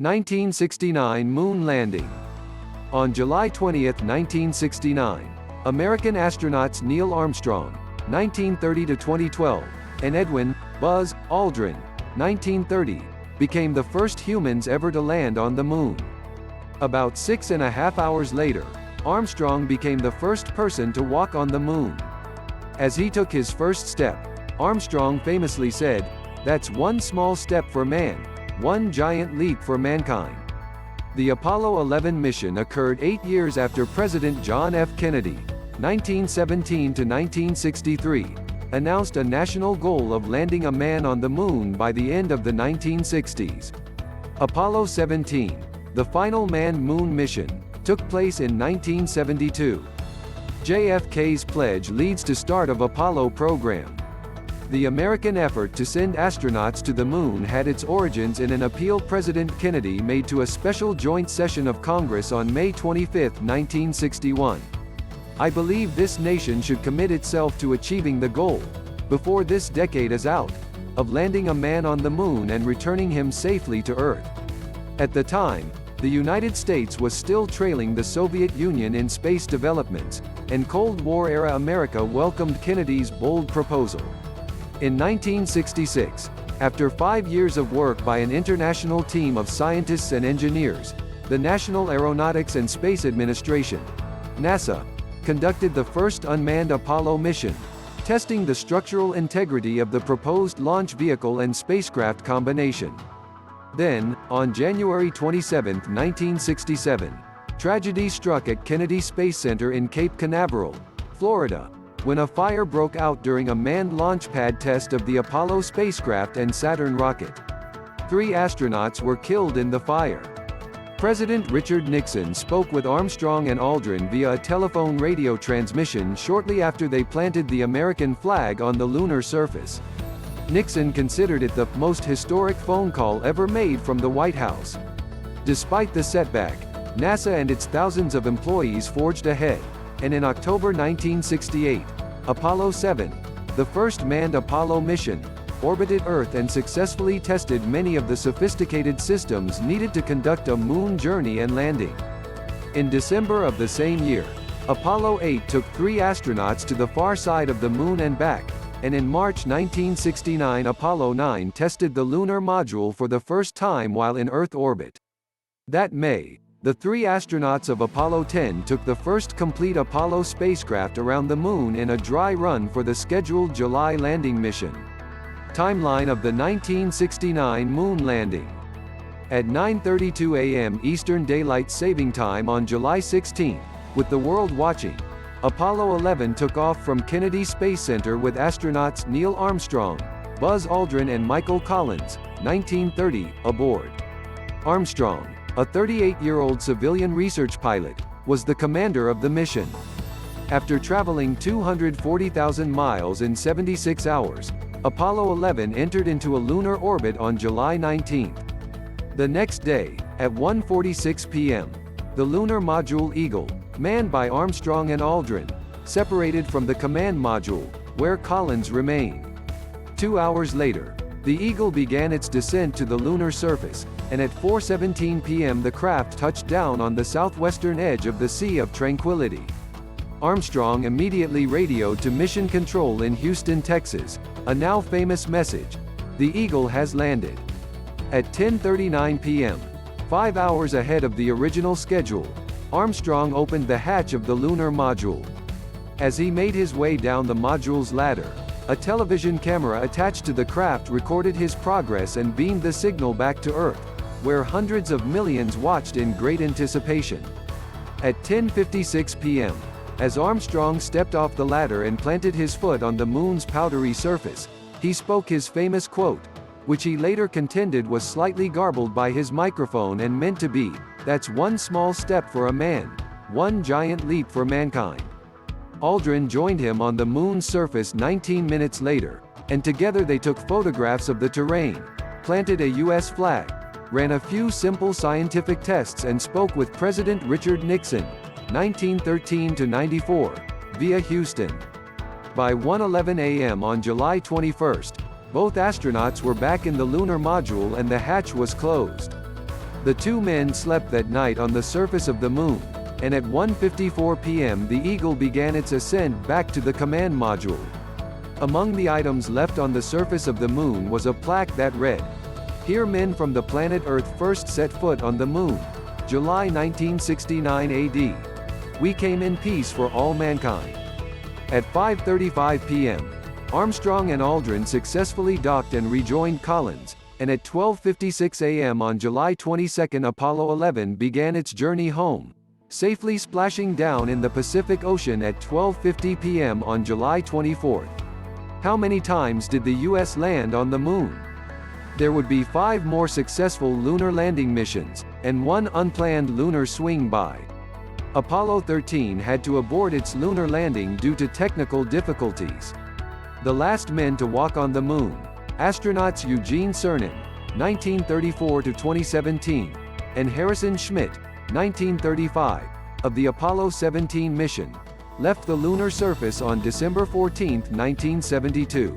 1969 Moon Landing. On July 20, 1969, American astronauts Neil Armstrong, 1930–2012, and Edwin "Buzz" Aldrin, 1930, became the first humans ever to land on the Moon. About 6.5 hours later, Armstrong became the first person to walk on the Moon. As he took his first step, Armstrong famously said, "That's one small step for man, one giant leap for mankind." The Apollo 11 mission occurred 8 years after President John F. Kennedy, 1917–1963, announced a national goal of landing a man on the Moon by the end of the 1960s. Apollo 17, the final manned-moon mission, took place in 1972. JFK's pledge leads to start of Apollo program. The American effort to send astronauts to the Moon had its origins in an appeal President Kennedy made to a special joint session of Congress on May 25, 1961. "I believe this nation should commit itself to achieving the goal, before this decade is out, of landing a man on the Moon and returning him safely to Earth." At the time, the United States was still trailing the Soviet Union in space developments, and Cold War-era America welcomed Kennedy's bold proposal. In 1966, after 5 years of work by an international team of scientists and engineers, the National Aeronautics and Space Administration, NASA, conducted the first unmanned Apollo mission, testing the structural integrity of the proposed launch vehicle and spacecraft combination. Then, on January 27, 1967, tragedy struck at Kennedy Space Center in Cape Canaveral, Florida, when a fire broke out during a manned launch pad test of the Apollo spacecraft and Saturn rocket. 3 astronauts were killed in the fire. President Richard Nixon spoke with Armstrong and Aldrin via a telephone radio transmission shortly after they planted the American flag on the lunar surface. Nixon considered it the most historic phone call ever made from the White House. Despite the setback, NASA and its thousands of employees forged ahead, and in October 1968, Apollo 7, the first manned Apollo mission, orbited Earth and successfully tested many of the sophisticated systems needed to conduct a Moon journey and landing. In December of the same year, Apollo 8 took 3 astronauts to the far side of the Moon and back, and in March 1969 Apollo 9 tested the lunar module for the first time while in Earth orbit. That May, the 3 astronauts of Apollo 10 took the first complete Apollo spacecraft around the Moon in a dry run for the scheduled July landing mission. Timeline of the 1969 Moon landing. At 9:32 a.m. Eastern Daylight Saving Time on July 16, with the world watching, Apollo 11 took off from Kennedy Space Center with astronauts Neil Armstrong, Buzz Aldrin and Michael Collins, 1930, aboard. Armstrong, a 38-year-old civilian research pilot, was the commander of the mission. After traveling 240,000 miles in 76 hours, Apollo 11 entered into a lunar orbit on July 19. The next day, at 1:46 p.m., the lunar module Eagle, manned by Armstrong and Aldrin, separated from the command module, where Collins remained. 2 hours later, the Eagle began its descent to the lunar surface, and at 4:17 p.m. the craft touched down on the southwestern edge of the Sea of Tranquility. Armstrong immediately radioed to Mission Control in Houston, Texas, a now famous message: "The Eagle has landed." At 10:39 p.m., 5 hours ahead of the original schedule, Armstrong opened the hatch of the lunar module. As he made his way down the module's ladder, a television camera attached to the craft recorded his progress and beamed the signal back to Earth, where hundreds of millions watched in great anticipation. At 10:56 p.m., as Armstrong stepped off the ladder and planted his foot on the Moon's powdery surface, he spoke his famous quote, which he later contended was slightly garbled by his microphone and meant to be, "That's one small step for a man, one giant leap for mankind." Aldrin joined him on the Moon's surface 19 minutes later, and together they took photographs of the terrain, planted a U.S. flag, ran a few simple scientific tests and spoke with President Richard Nixon, 1913–94, via Houston. By 1:11 a.m. on July 21, both astronauts were back in the lunar module and the hatch was closed. The two men slept that night on the surface of the moon, and at 1:54 p.m. the Eagle began its ascent back to the command module. Among the items left on the surface of the moon was a plaque that read, "Here men from the planet Earth first set foot on the moon, July 1969 AD. We came in peace for all mankind." At 5:35 p.m., Armstrong and Aldrin successfully docked and rejoined Collins, and at 12:56 a.m. on July 22 Apollo 11 began its journey home, safely splashing down in the Pacific Ocean at 12:50 p.m. on July 24. How many times did the U.S. land on the moon? There would be 5 more successful lunar landing missions, and 1 unplanned lunar swing-by. Apollo 13 had to abort its lunar landing due to technical difficulties. The last men to walk on the moon, astronauts Eugene Cernan, 1934 to 2017, and Harrison Schmitt, 1935, of the Apollo 17 mission, left the lunar surface on December 14, 1972.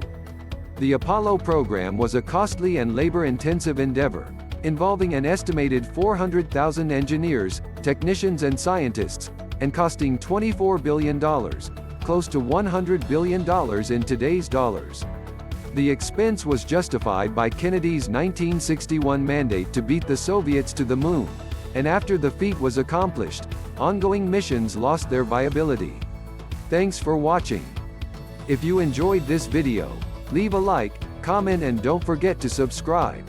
The Apollo program was a costly and labor-intensive endeavor, involving an estimated 400,000 engineers, technicians and scientists, and costing $24 billion, close to $100 billion in today's dollars. The expense was justified by Kennedy's 1961 mandate to beat the Soviets to the moon, and after the feat was accomplished, ongoing missions lost their viability. Thanks for watching. If you enjoyed this video, leave a like, comment and don't forget to subscribe.